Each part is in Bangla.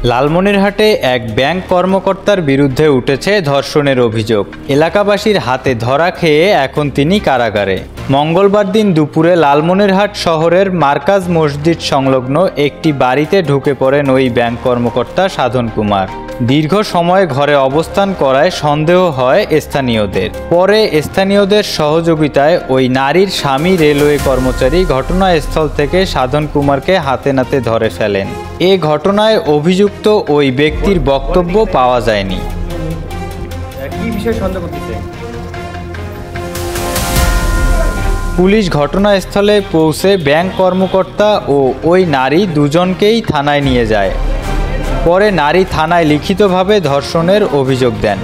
লালমনিরহাটে এক ব্যাংক কর্মকর্তার বিরুদ্ধে উঠেছে ধর্ষণের অভিযোগ। এলাকাবাসীর হাতে ধরা খেয়ে এখন তিনি কারাগারে। মঙ্গলবার দিন দুপুরে লালমনিরহাট শহরের মার্কাজ মসজিদ সংলগ্ন একটি বাড়িতে ঢুকে পড়েন ওই ব্যাংক কর্মকর্তা সাধন কুমার। দীর্ঘ সময় ঘরে অবস্থান করায় সন্দেহ হয় স্থানীয়দের। পরে স্থানীয়দের সহযোগিতায় ওই নারীর স্বামী রেলওয়ে কর্মচারী ঘটনাস্থল থেকে সাধন কুমারকে হাতে নাতে ধরে ফেলেন। এ ঘটনায় অভিযুক্ত ওই ব্যক্তির বক্তব্য পাওয়া যায়নি। পুলিশ ঘটনাস্থলে পৌঁছে ব্যাংক কর্মকর্তা ও ওই নারী দুজনকেই থানায় নিয়ে যায়। পরে নারী থানায় লিখিতভাবে ধর্ষণের অভিযোগ দেন।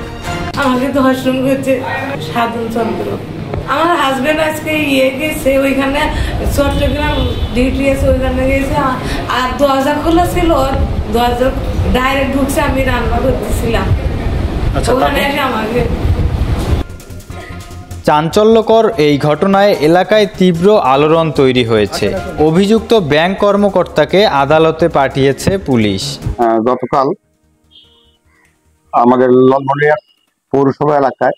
আমাকে ধর্ষণ করেছে সাধন চন্দ্র। আমার হাজবেন্ড আজকে গেছে ওইখানে চট্টগ্রাম ডিউটি আছে, ওইখানে গেছে। আর দরজা খোলা ছিল, দরজা ডাইরেক্ট ঢুকছে, আমি রান্না করতেছিলাম। ওখানে এসে আমাকে চাঞ্চল্যকর এই ঘটনায় এলাকায় তীব্র আলোড়ন তৈরি হয়েছে। অভিযুক্ত ব্যাংক কর্মকর্তাকে আদালতে পাঠিয়েছে পুলিশ। গতকাল আমাদের লালমনিরহাট পৌরসভা এলাকায়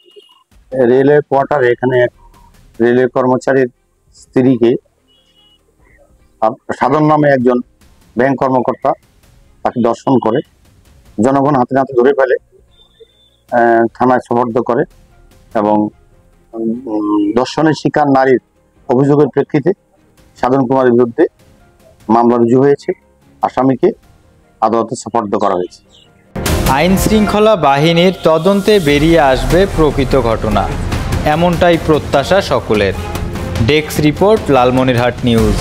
রেলওয়ে কোয়ার্টারে এখানে এক রেলওয়ে কর্মচারীর স্ত্রীকে সাধন নামে একজন ব্যাংক কর্মকর্তা তাকে দর্শন করে, জনগণ হাতে নাতে ধরে ফেলে, থানায় সোপর্দ করে এবং দর্শনের শিকার নারীর অভিযোগের প্রেক্ষিতে সাধন কুমারের বিরুদ্ধে মামলা রুজু হয়েছে। আসামিকে আদালতে সোপর্দ করা হয়েছে। আইন শৃঙ্খলা বাহিনীর তদন্তে বেরিয়ে আসবে প্রকৃত ঘটনা, এমনটাই প্রত্যাশা সকলের। Desk report, Lalmonirhat news.